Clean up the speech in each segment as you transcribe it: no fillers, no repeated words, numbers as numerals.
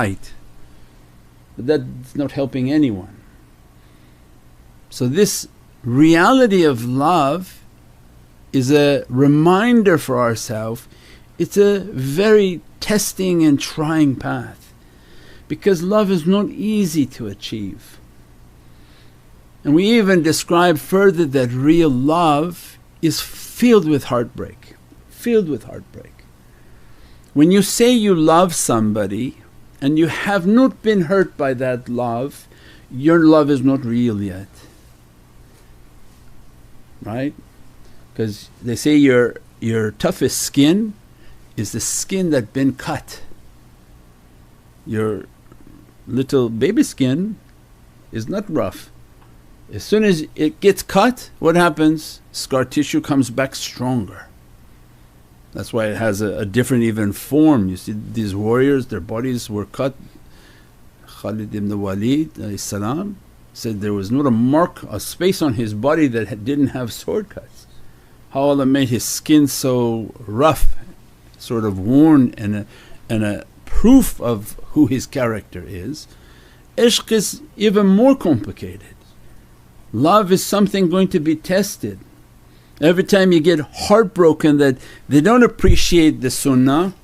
right, but that's not helping anyone. So this reality of love is a reminder for ourselves. It's a very testing and trying path, because love is not easy to achieve. And we even describe further that real love is filled with heartbreak, filled with heartbreak. When you say you love somebody and you have not been hurt by that love, your love is not real yet, right? Because they say your toughest skin is the skin that's been cut. Your little baby skin is not rough. As soon as it gets cut, what happens? Scar tissue comes back stronger. That's why it has a different even form. You see these warriors, their bodies were cut. Khalid ibn Walid salam said there was not a mark, a space on his body that didn't have sword cuts. How Allah made his skin so rough, sort of worn, and a proof of who his character is. Ishq is even more complicated. Love is something going to be tested. Every time you get heartbroken that they don't appreciate the sunnah,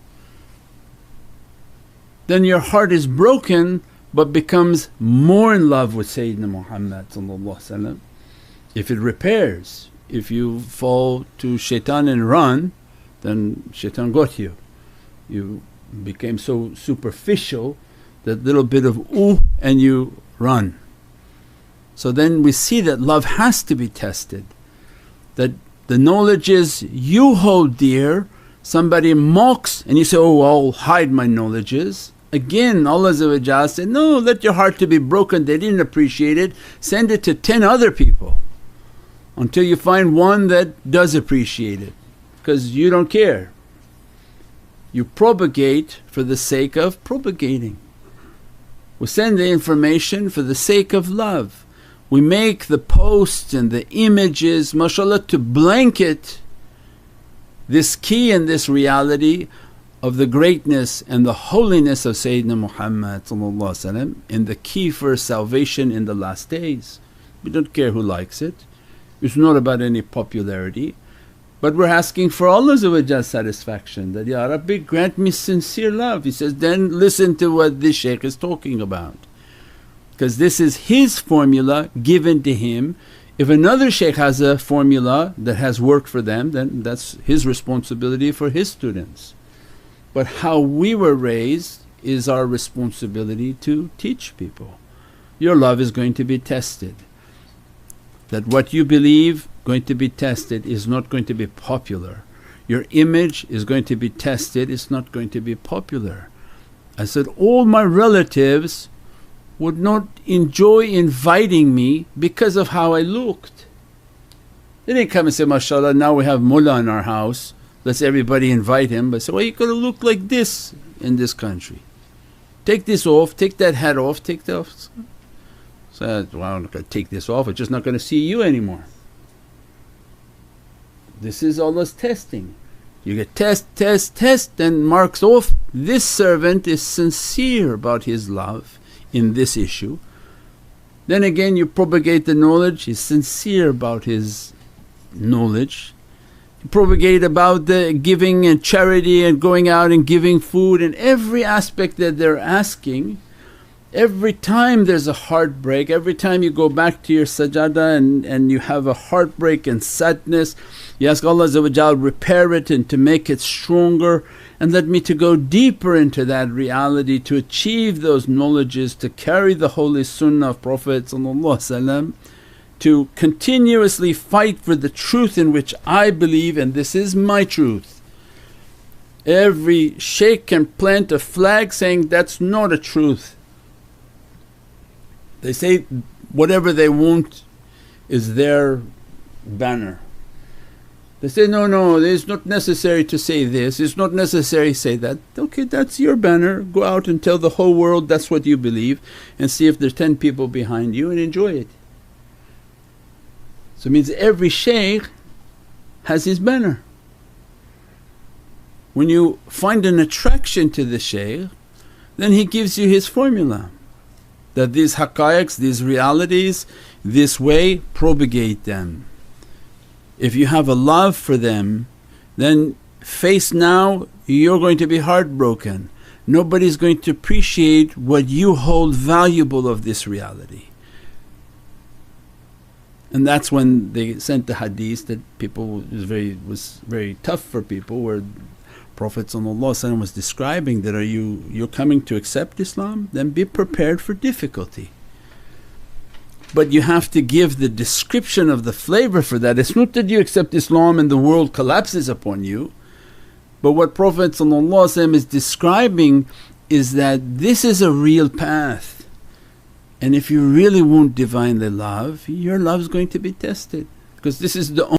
then your heart is broken but becomes more in love with Sayyidina Muhammad. If it repairs, if you fall to shaitan and run, then shaitan got you. You became so superficial, that little bit of ooh and you run. So then we see that love has to be tested, that the knowledges you hold dear, somebody mocks and you say, oh I'll hide my knowledges. Again Allah said, no, let your heart to be broken, they didn't appreciate it, send it to 10 other people until you find one that does appreciate it, because you don't care. You propagate for the sake of propagating. We send the information for the sake of love. We make the posts and the images, mashallah, to blanket this key and this reality of the greatness and the holiness of Sayyidina Muhammad and the key for salvation in the last days. We don't care who likes it, it's not about any popularity, but we're asking for Allah's satisfaction, that, Ya Rabbi, grant me sincere love. He says, then listen to what this shaykh is talking about, because this is his formula given to him. If another shaykh has a formula that has worked for them, then that's his responsibility for his students. But how we were raised is our responsibility to teach people. Your love is going to be tested, that what you believe going to be tested is not going to be popular. Your image is going to be tested, it's not going to be popular. I said all my relatives would not enjoy inviting me because of how I looked. They didn't come and say, mashallah, now we have mullah in our house, let's everybody invite him. But say, well, you gotta look like this in this country. Take this off, take that hat off, take that off. So well, I'm not gonna take this off, I'm just not gonna see you anymore. This is Allah's testing. You get test, then marks off. This servant is sincere about his love in this issue. Then again you propagate the knowledge, he's sincere about his knowledge. You propagate about the giving and charity and going out and giving food and every aspect that they're asking. Every time there's a heartbreak, every time you go back to your sajada and you have a heartbreak and sadness, you ask Allah repair it and to make it stronger, and let me to go deeper into that reality to achieve those knowledges, to carry the holy sunnah of Prophet, to continuously fight for the truth in which I believe, and this is my truth. Every shaykh can plant a flag saying that's not a truth. They say whatever they want is their banner. They say, no, it's not necessary to say this, it's not necessary to say that. Okay, that's your banner, go out and tell the whole world that's what you believe, and see if there's 10 people behind you and enjoy it. So it means every shaykh has his banner. When you find an attraction to the shaykh, then He gives you His formula that these haqqaiqs, these realities, this way, propagate them. If you have a love for them, then face now you're going to be heartbroken. Nobody's going to appreciate what you hold valuable of this reality. And that's when they sent the hadith that people was very tough for people, where Prophet was describing that, you're coming to accept Islam? Then be prepared for difficulty. But you have to give the description of the flavor for that. It's not that you accept Islam and the world collapses upon you, but what Prophet is describing is that this is a real path, and if you really want Divinely love, your love's going to be tested, because this is the